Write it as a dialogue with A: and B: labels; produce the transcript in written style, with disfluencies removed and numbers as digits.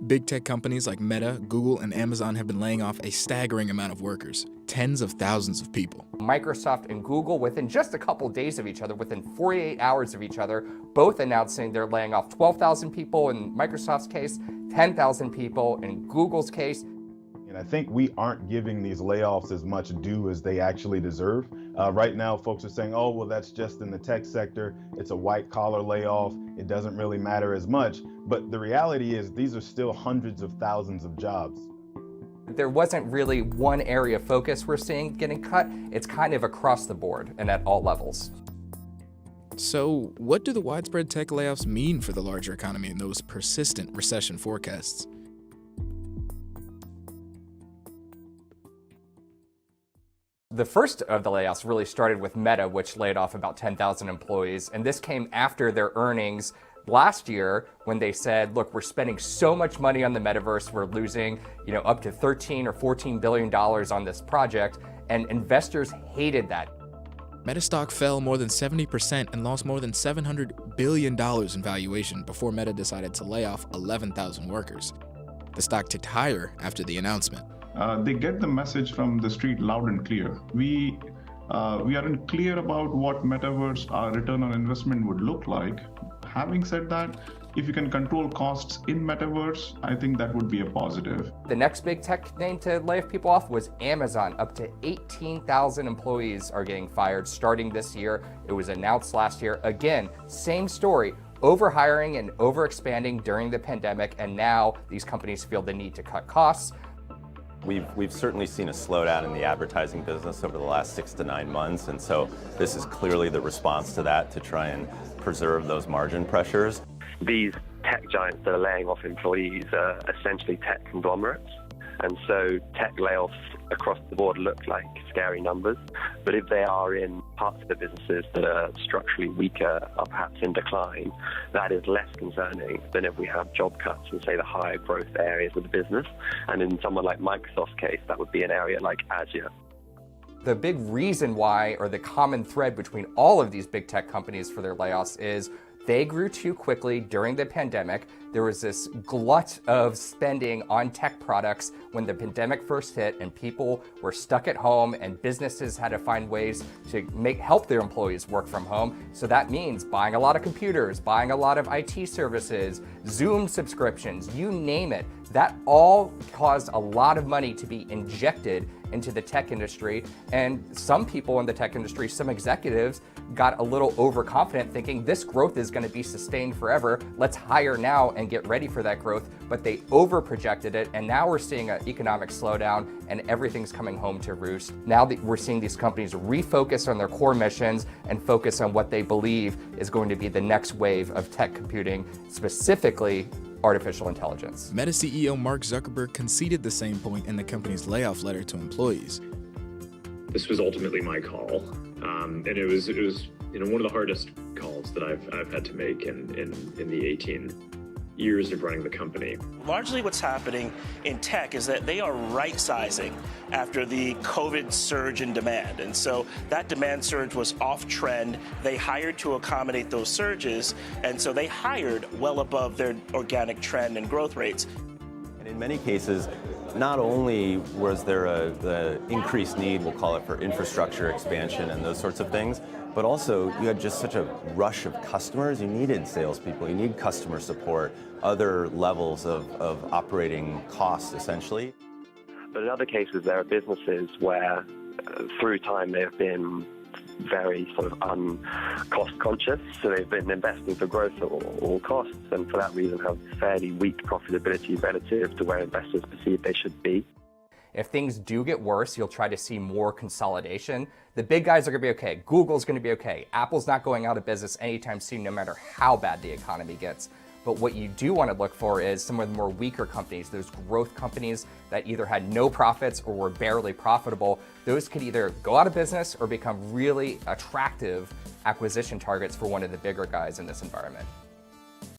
A: Big tech companies like Meta, Google, and Amazon have been laying off a staggering amount of workers, tens of thousands of people.
B: Microsoft and Google, within just a couple days of each other, within 48 hours of each other, both announcing they're laying off 12,000 people in Microsoft's case, 10,000 people in Google's case.
C: And I think we aren't giving these layoffs as much due as they actually deserve. Right now, folks are saying, oh, well, that's just in the tech sector. It's a white collar layoff. It doesn't really matter as much. But the reality is these are still hundreds of thousands of jobs.
B: There wasn't really one area of focus we're seeing getting cut. It's kind of across the board and at all levels.
A: So what do the widespread tech layoffs mean for the larger economy and those persistent recession forecasts?
B: The first of the layoffs really started with Meta, which laid off about 10,000 employees. And this came after their earnings last year when they said, look, we're spending so much money on the metaverse, we're losing, up to $13 or $14 billion on this project. And investors hated that.
A: Meta stock fell more than 70% and lost more than $700 billion in valuation before Meta decided to lay off 11,000 workers. The stock ticked higher after the announcement.
D: They get the message from the street loud and clear. We aren't clear about what metaverse return on investment would look like. Having said that, if you can control costs in metaverse, I think that would be a positive.
B: The next big tech name to lay people off was Amazon. Up to 18,000 employees are getting fired starting this year. It was announced last year. Again, same story. Overhiring and overexpanding during the pandemic, and now these companies feel the need to cut costs.
E: We've certainly seen a slowdown in the advertising business over the last 6 to 9 months, and so this is clearly the response to that, to try and preserve those margin pressures.
F: These tech giants that are laying off employees are essentially tech conglomerates, and so tech layoffs across the board look like scary numbers, but if they are in parts of the businesses that are structurally weaker or perhaps in decline, that is less concerning than if we have job cuts in, say, the higher growth areas of the business. And in someone like Microsoft's case, that would be an area like Azure.
B: The big reason why, or the common thread between all of these big tech companies for their layoffs, is they grew too quickly during the pandemic. There was this glut of spending on tech products when the pandemic first hit and people were stuck at home and businesses had to find ways to help their employees work from home. So that means buying a lot of computers, buying a lot of IT services, Zoom subscriptions, you name it. That all caused a lot of money to be injected into the tech industry. And some people in the tech industry, some executives, got a little overconfident thinking this growth is going to be sustained forever. Let's hire now and get ready for that growth. But they overprojected it. And now we're seeing an economic slowdown and everything's coming home to roost. Now that we're seeing these companies refocus on their core missions and focus on what they believe is going to be the next wave of tech computing, specifically artificial intelligence.
A: Meta CEO Mark Zuckerberg conceded the same point in the company's layoff letter to employees.
G: This was ultimately my call, and it was one of the hardest calls that I've had to make in the 18 years of running the company.
H: Largely what's happening in tech is that they are right-sizing after the COVID surge in demand. And so that demand surge was off-trend. They hired to accommodate those surges, and so they hired well above their organic trend and growth rates.
E: And in many cases, not only was there the increased need, we'll call it, for infrastructure expansion and those sorts of things, but also you had just such a rush of customers. You needed salespeople, you need customer support, other levels of operating costs, essentially.
F: But in other cases, there are businesses where through time they have been very sort of cost conscious, so they've been investing for growth at all costs, and for that reason have fairly weak profitability relative to where investors perceive they should be.
B: If things do get worse, you'll try to see more consolidation. The big guys are going to be okay. Google's going to be okay. Apple's not going out of business anytime soon, no matter how bad the economy gets. But what you do want to look for is some of the more weaker companies, those growth companies that either had no profits or were barely profitable. Those could either go out of business or become really attractive acquisition targets for one of the bigger guys in this environment.